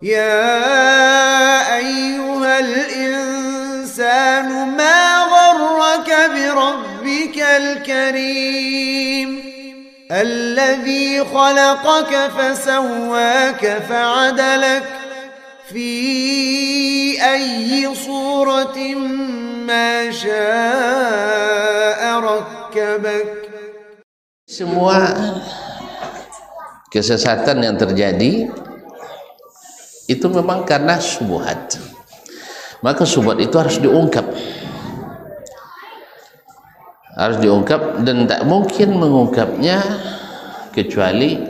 يا أيها الإنسان ما غرك بربك الكريم الذي خلقك فسواك فعدلك في أي صورة ما شاء ركبك. Semua kesesatan yang terjadi itu memang karena syubhat. Maka syubhat itu harus diungkap. Harus diungkap, dan tak mungkin mengungkapnya kecuali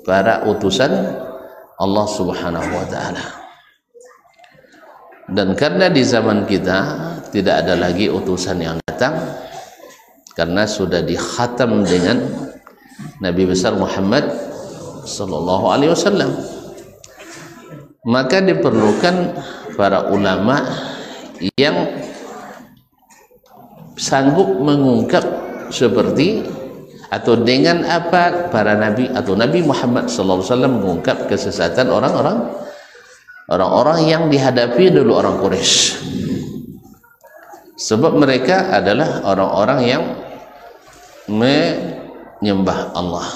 para utusan Allah Subhanahu wa taala. Dan karena di zaman kita tidak ada lagi utusan yang datang, karena sudah dikhatam dengan Nabi besar Muhammad sallallahu alaihi wasallam, maka diperlukan para ulama yang sanggup mengungkap seperti atau dengan apa para nabi atau Nabi Muhammad sallallahu alaihi wasallam mengungkap kesesatan orang-orang yang dihadapi dulu orang Quraisy. Sebab mereka adalah orang-orang yang menyembah Allah,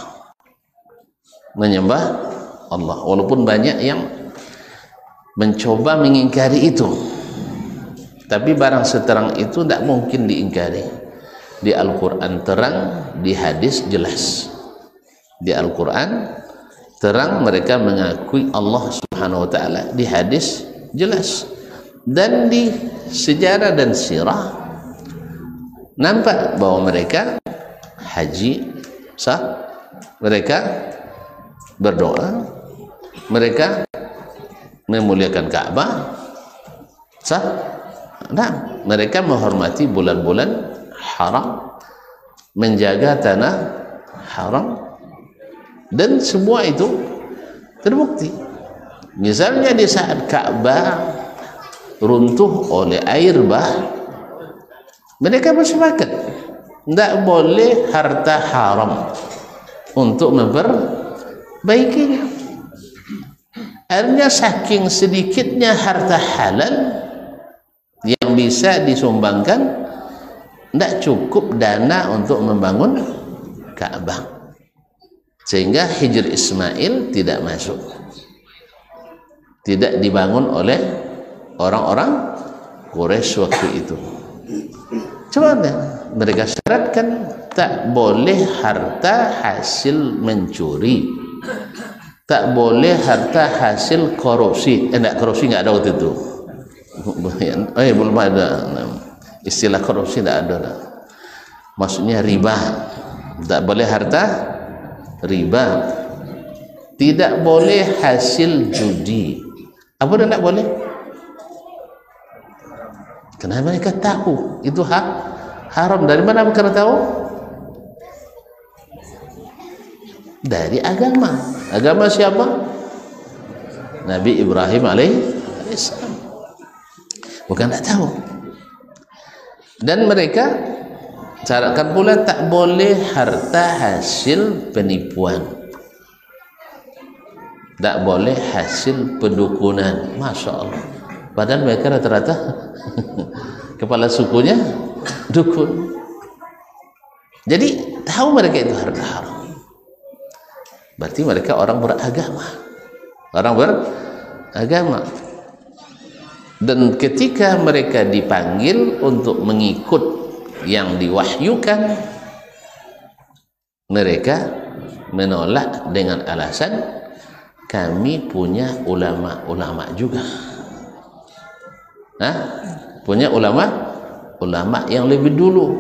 walaupun banyak yang mencoba mengingkari itu, tapi barang seterang itu tidak mungkin diingkari. Di Al-Quran terang, di hadis jelas. Di Al-Quran terang mereka mengakui Allah Subhanahu wa taala, di hadis jelas, dan di sejarah dan sirah nampak bahwa mereka haji sah, mereka berdoa, mereka memuliakan Ka'bah sah. Nah, mereka menghormati bulan-bulan haram, menjaga tanah haram, dan semua itu terbukti. Misalnya di saat Ka'bah runtuh oleh air bah, mereka bersepakat tidak boleh harta haram untuk memperbaikinya. Akhirnya saking sedikitnya harta halal yang bisa disumbangkan, tidak cukup dana untuk membangun Ka'bah, sehingga Hijr Ismail tidak masuk, tidak dibangun oleh orang-orang Quraisy waktu itu. Coba mereka syaratkan tak boleh harta hasil mencuri, tak boleh harta hasil korupsi. Korupsi nggak ada waktu itu. Belum ada istilah korupsi, tidak ada. Maksudnya riba, tak boleh harta riba, tidak boleh hasil judi. Apa dah tak boleh? Karena mereka tahu itu haram. Dari mana mereka tahu? Dari agama. Agama siapa? Nabi Ibrahim alaihissalam. Bukan tak tahu. Dan mereka syaratkan pula tak boleh harta hasil penipuan, tak boleh hasil pendukunan. Masya Allah, padahal mereka rata-rata kepala sukunya dukun. Jadi tahu mereka itu harta haram. Berarti mereka orang beragama, dan ketika mereka dipanggil untuk mengikut yang diwahyukan, mereka menolak dengan alasan kami punya ulama juga. Punya ulama yang lebih dulu.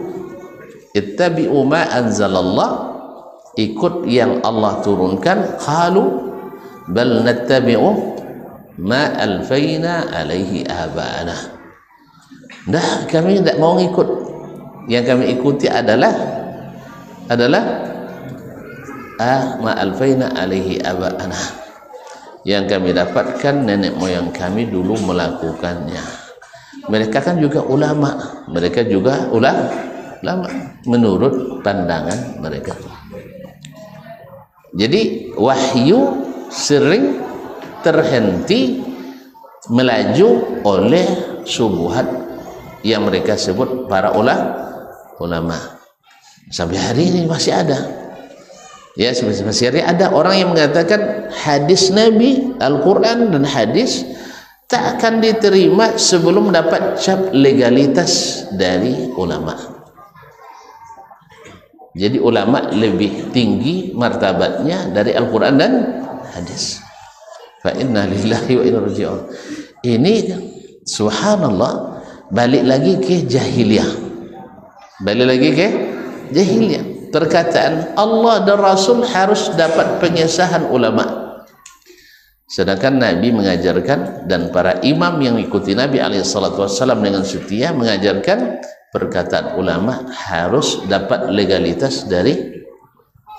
Ittabi'u ma anzalallah, ikut yang Allah turunkan. Qalu bal nattabi'u ma alfaina alaihi aba'ana. Dah, kami tidak mau ikut. Yang kami ikuti adalah ma alfaina alaihi aba'ana, yang kami dapatkan nenek moyang kami dulu melakukannya. Mereka kan juga ulama, mereka juga ulama menurut pandangan mereka. Jadi wahyu sering terhenti melaju oleh syubhat yang mereka sebut para ulama. Sampai hari ini masih ada. Ya, masih ada orang yang mengatakan hadis Nabi, Al-Quran dan hadis tak akan diterima sebelum dapat cap legalitas dari ulama. Jadi ulama lebih tinggi martabatnya dari Al-Quran dan hadis. Fa inna lillahi wa inna ilaihi raji'un. Ini subhanallah, balik lagi ke jahiliyah. Balik lagi ke jahiliyah. Perkataan Allah dan Rasul harus dapat pengesahan ulama. Sedangkan Nabi mengajarkan dan para imam yang ikuti Nabi SAW dengan setia mengajarkan perkataan ulama harus dapat legalitas dari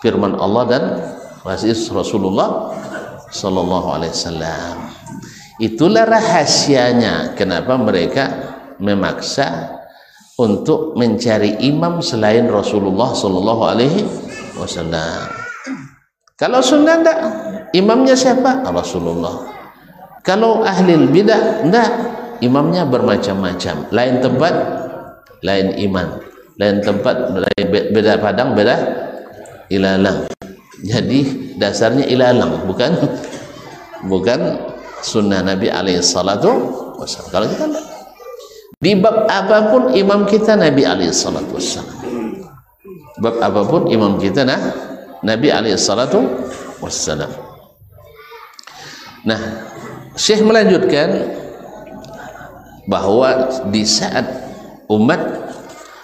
firman Allah dan hadis Rasulullah sallallahu alaihi wasallam. Itulah rahasianya kenapa mereka memaksa untuk mencari imam selain Rasulullah sallallahu alaihi wasallam. Kalau sunnah enggak, imamnya siapa? Rasulullah. Kalau ahli bidah enggak, imamnya bermacam-macam. Lain tempat, lain iman. Lain tempat, beda padang, beda ilalang. Jadi dasarnya ilalang, bukan sunnah Nabi alaihi salatu wasallam. Kalau kita enggak, di bab apapun imam kita Nabi alaihi salatu wasallam. Bab apapun imam kita Nabi alaihi salatu wassalam. Nah, Syekh melanjutkan bahwa di saat umat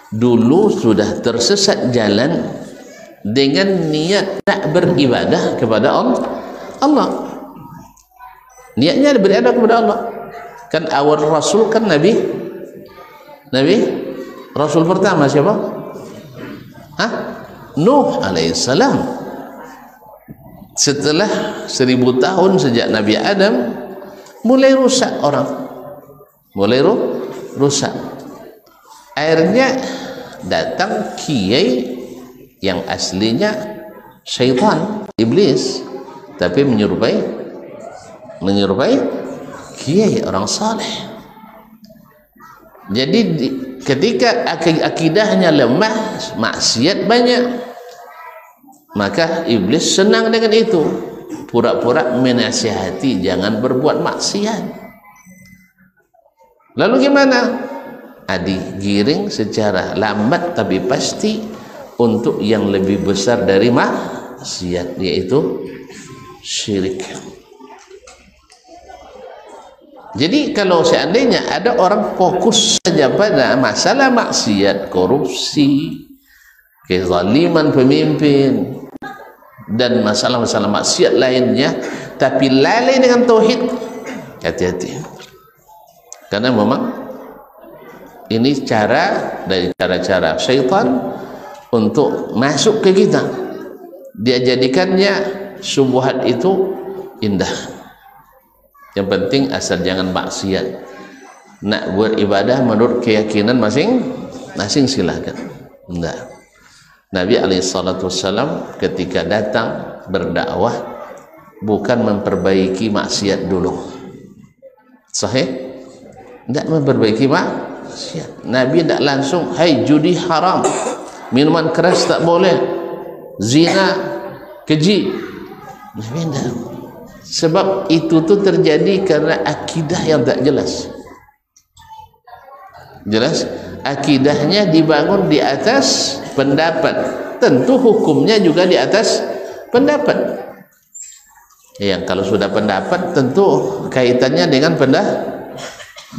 dulu sudah tersesat jalan dengan niat tak beribadah kepada Allah. Niatnya beribadah kepada Allah. Kan awal Rasul kan Nabi Rasul pertama siapa? Nuh alaihissalam. Setelah 1000 tahun sejak Nabi Adam mulai rusak orang, mulai rusak. Akhirnya datang kiai yang aslinya syaitan, iblis, tapi menyerupai kiai orang saleh. Jadi ketika akidahnya lemah, maksiat banyak, maka iblis senang dengan itu, pura-pura menasihati jangan berbuat maksiat. Lalu gimana? Digiring secara lambat tapi pasti untuk yang lebih besar dari maksiat, yaitu syirik. Jadi kalau seandainya ada orang fokus saja pada masalah maksiat, korupsi, kezaliman pemimpin dan masalah-masalah maksiat lainnya, tapi lalai dengan tauhid, hati-hati. Karena memang ini cara dari cara-cara syaitan untuk masuk ke kita. Dia jadikannya syubhat itu indah. Yang penting asal jangan maksiat. Nak beribadah menurut keyakinan masing-masing silahkan. Enggak. Nabi SAW ketika datang berdakwah bukan memperbaiki maksiat dulu. Sahih? Tidak memperbaiki maksiat. Nabi tidak langsung, hai judi haram, minuman keras tak boleh, zina, keji. Nabi tidak. Sebab itu tuh terjadi karena akidah yang tak jelas. Jelas? Akidahnya dibangun di atas pendapat. Tentu hukumnya juga di atas pendapat. Yang kalau sudah pendapat tentu kaitannya dengan pendapat.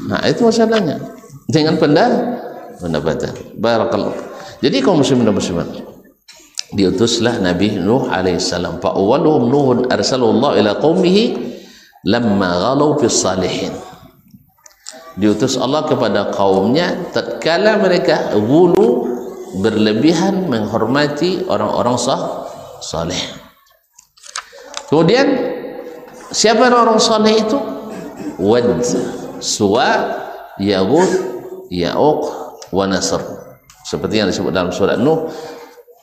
Nah, itu masalahnya. Dengan pendapatan. Barakallahu. Jadi kaum muslimin dan muslimat, diutuslah Nabi Nuh alaihissalam. Fa awwaluhum Nuhun arsalallahu ila qaumihi lamma ghalau fis salihin. Diutus Allah kepada kaumnya tatkala mereka ghulu, berlebihan menghormati orang-orang saleh. Kemudian siapa orang saleh itu? Wad, Suwa, Yaghut, Ya'uq wa Nasr. Seperti yang disebut dalam surat Nuh,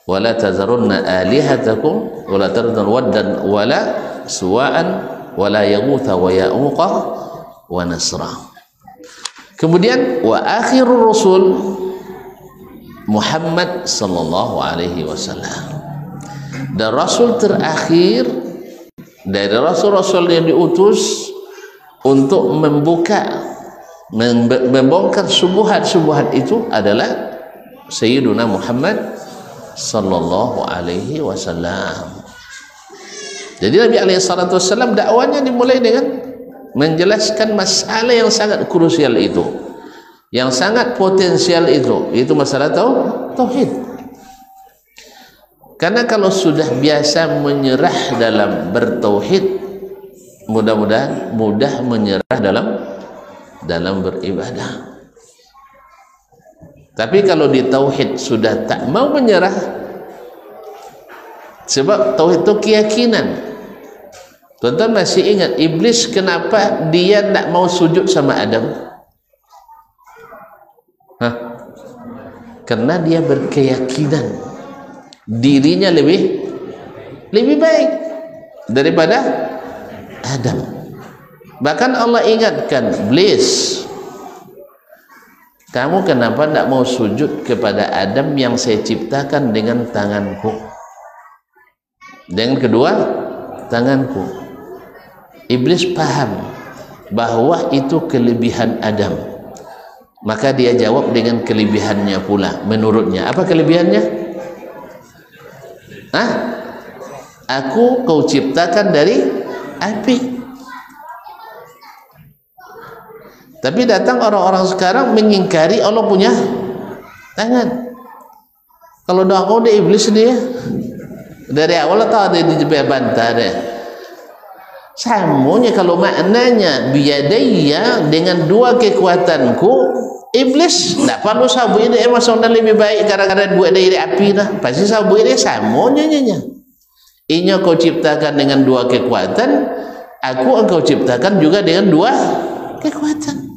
wala tazarunna alihatakum wala tadrun waddan wala suwa'an wa la yaghutha wa ya'uqa wa nasra. Kemudian wa akhirur rasul Muhammad sallallahu alaihi wasallam. Dan rasul terakhir dari rasul-rasul yang diutus untuk membongkar subuhat-subuhat itu adalah Sayyiduna Muhammad sallallahu alaihi wasallam. Jadi Nabi alaihi salatu wasallam dakwanya dimulai dengan menjelaskan masalah yang sangat krusial itu, yang sangat potensial itu masalah tauhid. Karena kalau sudah biasa menyerah dalam bertauhid, mudah-mudahan mudah menyerah dalam beribadah. Tapi kalau di tauhid sudah tak mau menyerah, sebab tauhid itu keyakinan. Tuan-tuan masih ingat iblis kenapa dia tak mau sujud sama Adam? Karena dia berkeyakinan dirinya lebih baik daripada Adam. Bahkan Allah ingatkan iblis, kamu kenapa tidak mau sujud kepada Adam yang saya ciptakan dengan tanganku, dengan kedua tanganku. Iblis paham bahwa itu kelebihan Adam, maka dia jawab dengan kelebihannya pula. Menurutnya apa kelebihannya? Aku kau ciptakan dari api. Tapi datang orang-orang sekarang mengingkari Allah punya tangan. Kalau doa kau dia iblis dia dari awal tahu dia dijebak bantah dia. Samunya kalau maknanya biyadaya dengan dua kekuatanku, iblis tak perlu sabu ini maksudnya lebih baik gara-gara buat dari api dah. Pasti sabu ini samunya nya. Inya kau ciptakan dengan dua kekuatan, aku engkau ciptakan juga dengan dua kekuatan.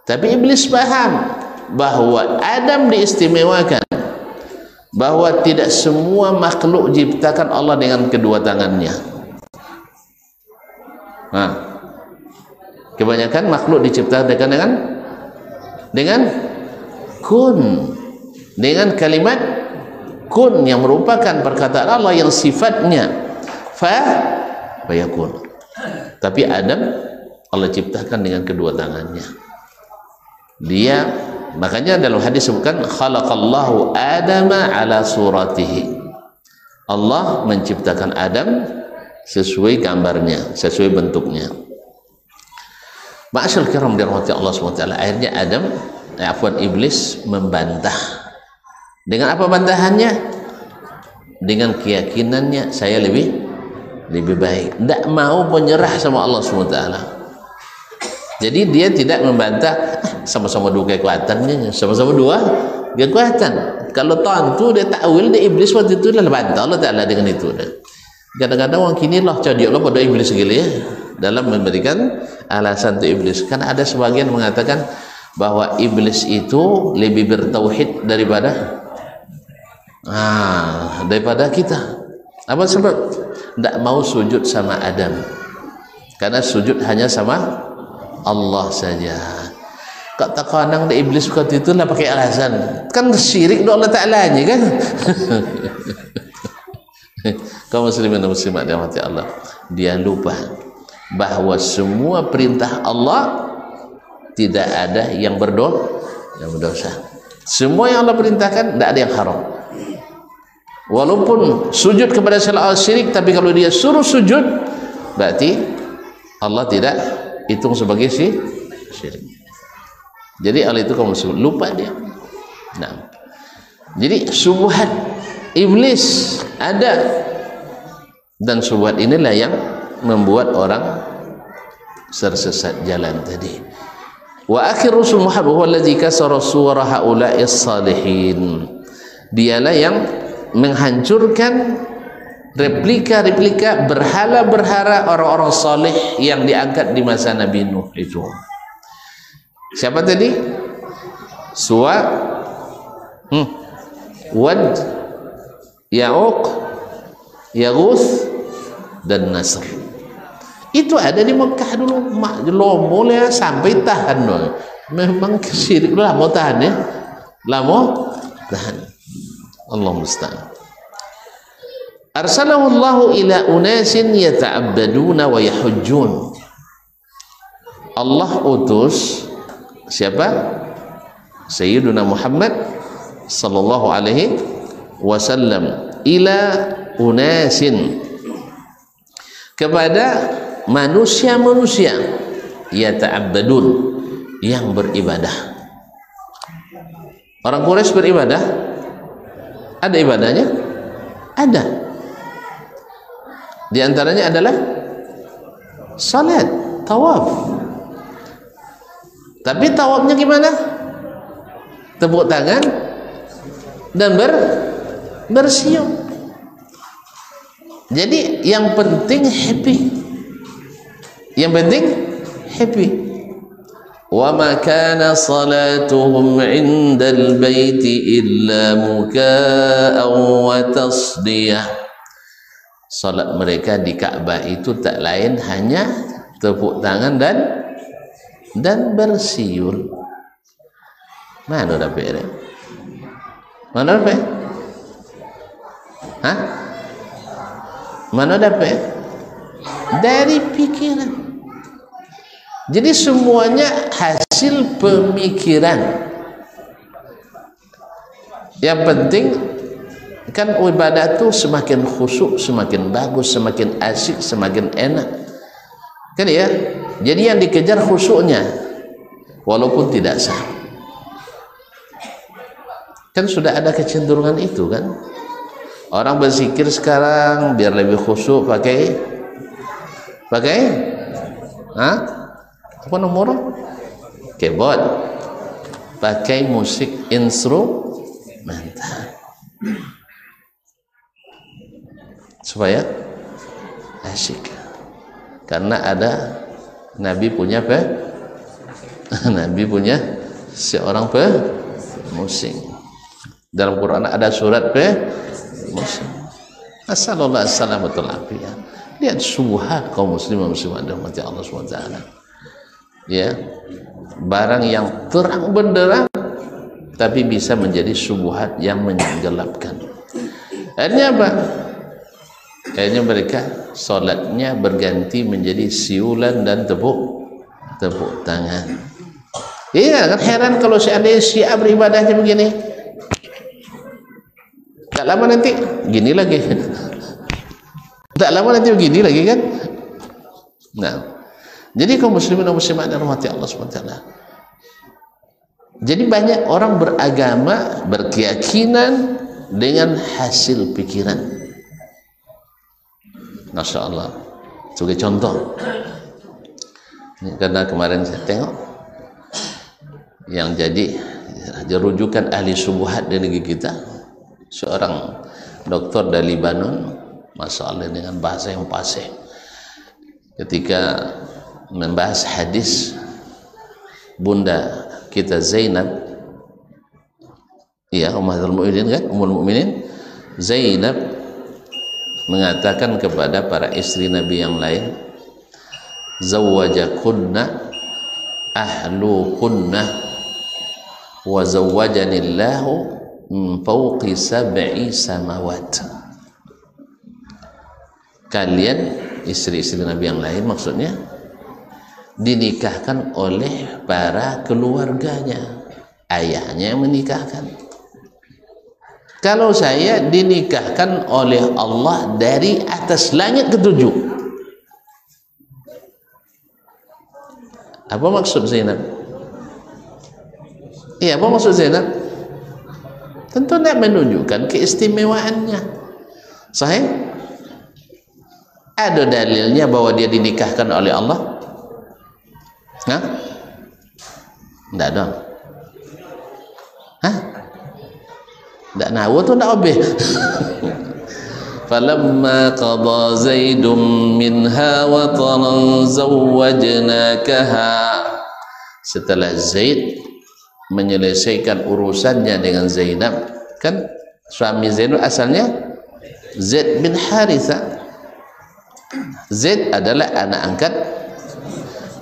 Tapi iblis paham bahwa Adam diistimewakan, bahwa tidak semua makhluk diciptakan Allah dengan kedua tangannya. Kebanyakan makhluk diciptakan dengan kun, dengan kalimat kun yang merupakan perkataan Allah yang sifatnya fayakun. Tapi Adam Allah ciptakan dengan kedua tangannya. Dia, makanya dalam hadis sebutkan khalaqallahu Adama ala suratihi. Allah menciptakan Adam sesuai gambarnya, sesuai bentuknya. Ma'asyal kiram dirahmati Allah SWT. Akhirnya Adam, iblis membantah. Dengan apa bantahannya? Dengan keyakinannya saya lebih baik. Tidak mau menyerah sama Allah SWT. Jadi dia tidak membantah, sama-sama dua kekuatannya, sama-sama dua kekuatan. Kalau tentu dia takwil dia iblis waktu itu adalah bantah Allah Ta'ala dengan itu. Kadang-kadang orang kini lah cari Allah pada iblis segala ya, dalam memberikan alasan untuk iblis. Kan ada sebagian mengatakan bahwa iblis itu lebih bertauhid daripada kita. Apa sebab? Tidak mau sujud sama Adam, karena sujud hanya sama Allah saja. Kak tak kadang ada iblis waktu itu lah pakai alasan, kan syirik doa Allah Ta'ala nya kan. Kaum muslimin dan muslimat dirahmati Allah, dia lupa bahwa semua perintah Allah tidak ada yang berdosa. Semua yang Allah perintahkan tidak ada yang haram. Walaupun sujud kepada salah syirik, tapi kalau dia suruh sujud berarti Allah tidak hitung sebagai syirik. Jadi Allah itu kaum muslimin lupa dia. Nah, jadi syubhat iblis ada, dan syubhat inilah yang membuat orang tersesat jalan tadi. Wa akhir rusul Muhammad huwa allazi kasara suwara haula'is salihin. Dialah yang menghancurkan replika-replika berhala-berhala orang-orang saleh yang diangkat di masa Nabi Nuh itu. Siapa tadi? Suwa, Wad, Ya'uq, Yaghuth, dan Nasr. Itu ada di Mekah dulu. Lomo ya sampai tahan dong. Memang syirik lah mau tahan ya. Lama tahan. Allah musta'an. Arsalahu Allahu ila unasin yata'abbaduna wa yahujjun. Allah utus siapa? Sayyiduna Muhammad sallallahu alaihi wasallam ila unasin, kepada manusia-manusia yata'abbadun, yang beribadah. Orang Quraisy beribadah, ada ibadahnya? Ada. Di antaranya adalah salat, tawaf. Tapi tawafnya gimana? Tepuk tangan dan bersiul. Jadi yang penting happy. Yang penting happy. Wa ma kana salatuhum 'indal baiti illa muka'an wa tasdiyah. Salat mereka di Ka'bah itu tak lain hanya tepuk tangan dan bersiul. Mana dapat ini? Mana dapat? Hah? Mana dapat? Dari pikiran. Jadi semuanya hasil pemikiran. Yang penting kan ibadah itu semakin khusyuk, semakin bagus, semakin asyik, semakin enak. Kan ya? Jadi yang dikejar khusyuknya walaupun tidak sah. Kan sudah ada kecenderungan itu kan. Orang berzikir sekarang biar lebih khusyuk pakai apa nomor? Keyboard. Pakai musik instrumental. Supaya asyik. Karena ada Nabi punya Nabi punya seorang pemusik. Dalam Quran ada surat musik. Assallallahu alaihi wasallam. Lihat syubhat kaum muslimin muslimat rahmati Allah SWT. Ya, barang yang terang benderang tapi bisa menjadi syubhat yang menggelapkan. Akhirnya apa? Akhirnya mereka solatnya berganti menjadi siulan dan tepuk tangan. Iya kan, heran kalau seandainya Syiah beribadahnya begini. Tak lama nanti gini lagi. Tak lama nanti begini lagi kan. Nah, jadi kaum muslimin dan muslimat rahmati Allah SWT. Jadi banyak orang beragama, berkeyakinan dengan hasil pikiran. Masya Allah. Sebagai contoh, ini karena kemarin saya tengok yang jadi rujukan ahli syubhat di negeri kita, seorang doktor dari Libanon, Masya Allah, dengan bahasa yang fasih, ketika membahas hadis bunda kita Zainab, iya Ummul Mukminin kan, Ummul Mukminin Zainab mengatakan kepada para istri Nabi yang lain, zawwajakunna ahlukunna wa zawwajanillahu min fawqi sab'i samawat. Kalian istri-istri Nabi yang lain maksudnya dinikahkan oleh para keluarganya, ayahnya yang menikahkan. Kalau saya dinikahkan oleh Allah dari atas langit ketujuh. Apa maksud Zainab? Iya, apa maksud Zainab? Tentu tidak menunjukkan keistimewaannya. Sahih? Ada dalilnya bahwa dia dinikahkan oleh Allah? Hah? Tidak ada. Hah? Tak nawa tu tak habis. Falamma qada Zaidun minha wa taran zawwajnakaha. Setelah Zaid menyelesaikan urusannya dengan Zainab, kan suami Zainab asalnya Zaid bin Haritha. Zaid adalah anak angkat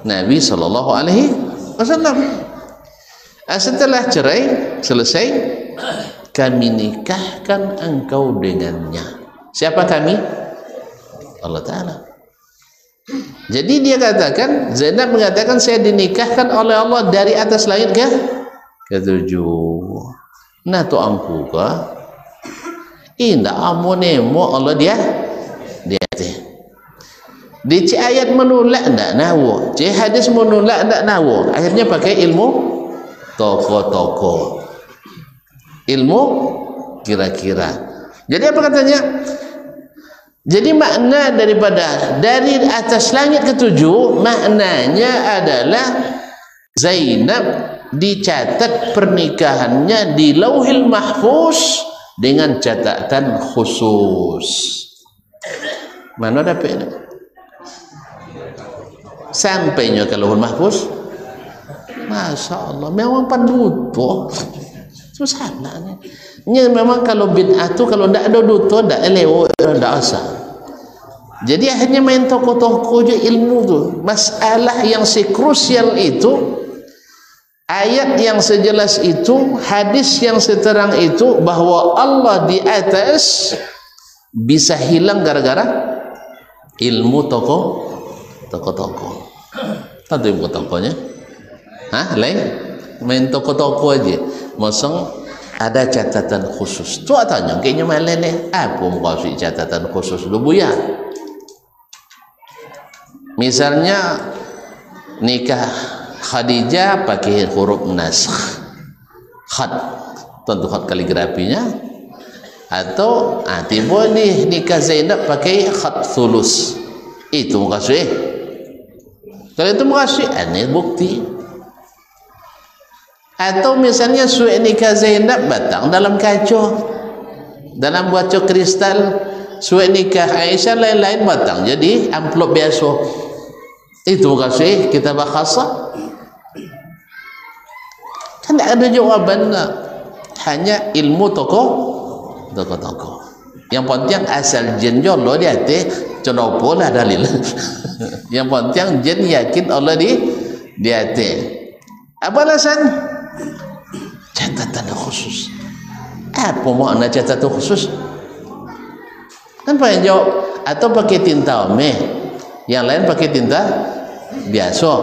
Nabi sallallahu alaihi wasallam. Setelah cerai selesai, kami nikahkan engkau dengannya. Siapa kami? Allah Ta'ala. Jadi dia katakan, Zainab mengatakan, saya dinikahkan oleh Allah dari atas langit ketujuh. Nah tu angku ka inda amonemo Allah dia teh. Di ayat menolak ndak nawo, hadis menolak ndak nawo. Akhirnya pakai ilmu toko-toko, ilmu kira-kira. Jadi apa katanya? Jadi makna daripada dari atas langit ketujuh, maknanya adalah Zainab dicatat pernikahannya di Lauhil Mahfuz dengan catatan khusus. Mana dapat ini? Sampainya ke Lauhil Mahfuz. Masya Allah, memang panduto. Susah nak. Ini memang kalau bid'ah tu kalau tidak ada duto, tidak elewat, tidak asal. Jadi akhirnya main toko-toko je ilmu tu. Masalah yang sekrusial itu, ayat yang sejelas itu, hadis yang seterang itu, bahawa Allah di atas bisa hilang gara-gara ilmu toko-toko. Tahu ilmu tokonya? Lain? Main toko-toko aja. Mosong ada catatan khusus. Tu tanya, kayaknya malah ni. Apa muka catatan khusus dulu ya? Misalnya nikah Khadijah pakai huruf nasakh, khat, tentu khat kaligrafinya, atau tiba ni nikah Zainab pakai khat thulus. Itu makasih. Kalau itu makasih, ini bukti. Atau misalnya suai nikah Zainab batang dalam kaca, dalam kaca kristal. Suai nikah Aisyah lain-lain batang jadi amplop biasa. Itu makasih kita bahasa. Kan tak ada jawaban lah. Hanya ilmu toko-toko. Yang penting asal jin jolo di hati, kenapa lah dalil. Yang penting jin yakin Allah di hati. Apa alasan? Catatan khusus. Apa makna catatan khusus? Kan pakai jawab atau pakai tinta meh, yang lain pakai tinta biasa.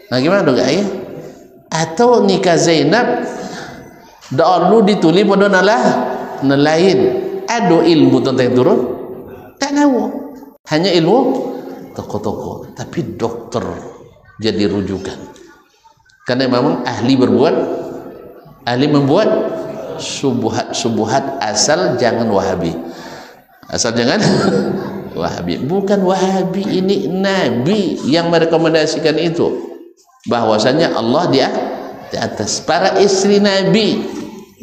Nah gimana dong ayah? Atau nikah Zainab dahulu ditulis pada nelayan. Ada ilmu tentang turun? Tak tahu. Hanya ilmu toko-toko. Tapi dokter jadi rujukan. Karena memang ahli membuat subuhat asal jangan Wahabi. Asal jangan Wahabi. Bukan Wahabi, ini Nabi yang merekomendasikan itu. Bahwasanya Allah di atas. Para istri Nabi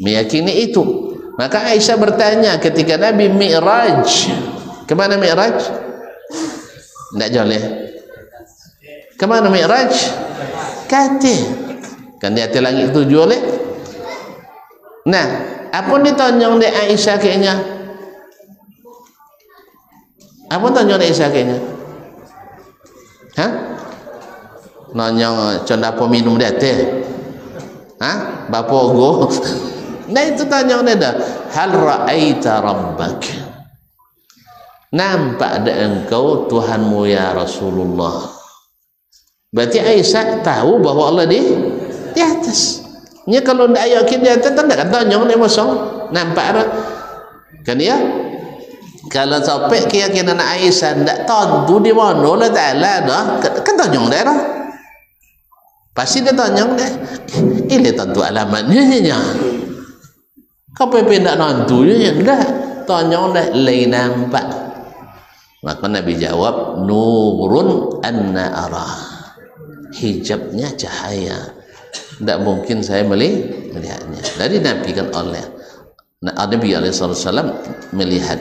meyakini itu. Maka Aisyah bertanya ketika Nabi Mi'raj. Kemana Mi'raj? Tidak jauh. Kemana Mi'raj? Kata. Kan di atas langit tujuh oleh. Nah, apa ditanyong di Aisyah kayaknya? Apa tanyong di Aisyah kayaknya? Nanyong conda apa minum di atas? Bapa go. Nah itu tanyong dia dah. Hal ra'aita rabbak? Nampak ada engkau Tuhanmu ya Rasulullah? Berarti Aisyah tahu bahawa Allah di atas. Nya kalau ndak yakin di atas, tak akan tanyong dia mosong. Nampak kan ya? Kalau sampai keyakinan Aisyah ndak tentu di mana Allah Taala dah, kan tanyong dia dah. Pasti dia tanyong dia. Ini tentu alamatnya nya. Kau pindah nantunya ndak? Tanyong dia lain nampak. Maka Nabi jawab, nurun anna ara. Hijabnya cahaya. Tidak mungkin saya melihatnya. Dari Nabi kan oleh Nabi SAW melihat.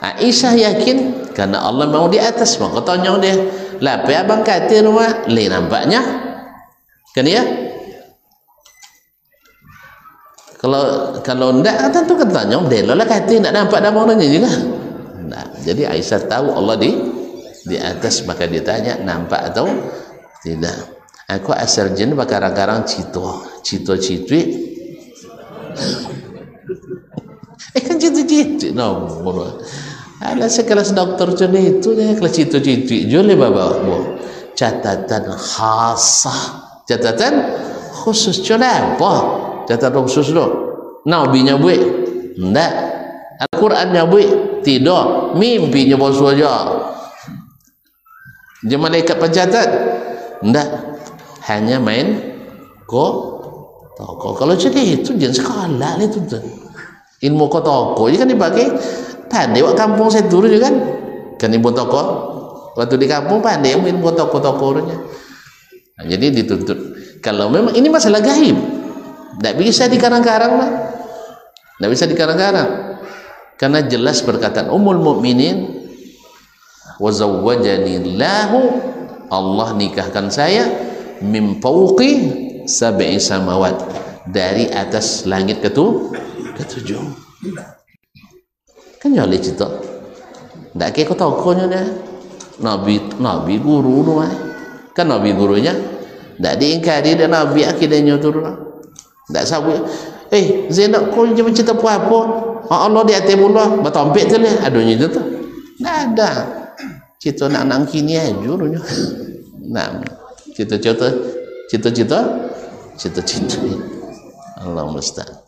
Aisyah yakin karena Allah mau di atas. Maka tanya dia, lah apa abang kata rumah lain nampaknya kan ya? Kalau tidak tentu kan tanya dia lah kata tidak nampak dah maknanya juga. Jadi Aisyah tahu Allah di atas, maka dia tanya nampak atau tidak. Aku asal jen bakarang-karang cito-citwi. Kan cito-citwi no. Ada sekelas dokter macam itu dia kelas cito-citwi jole baba bu. Catatan khasah. Catatan khusus apa? Catatan khusus lo. Nabinya buat enggak, Al-Qurannya buat tidak, mimpinya bos saja. Dia malaikat pencatat enggak, hanya main toko. Kalau jadi itu jangan sekolah itu tuh. Ilmu toko ini kan dipakai pandai wak kampung saya dulu juga kan ilmu toko waktu di kampung pandai ilmu toko-tokonya. Nah, jadi dituntut kalau memang ini masalah gaib tidak bisa dikarang-karang lah. Tidak bisa dikarang-karang karena jelas perkataan Ummul Mukminin, wa zawwajani Allahu, Allah nikahkan saya min fawqi sab'i samawat, dari atas langit ketujuh. Kan jolly cerita tidak kayak tokonya dah. Nabi guru tu kan Nabi gurunya tidak diingkari dan Nabi akhirnya turun tidak sabut. Zainab kau jangan cerita apa Allah di atas mula batampik tu lah adunya itu tu tak ada cerita nak kini aja jurunya nak cerita Allah musta'an.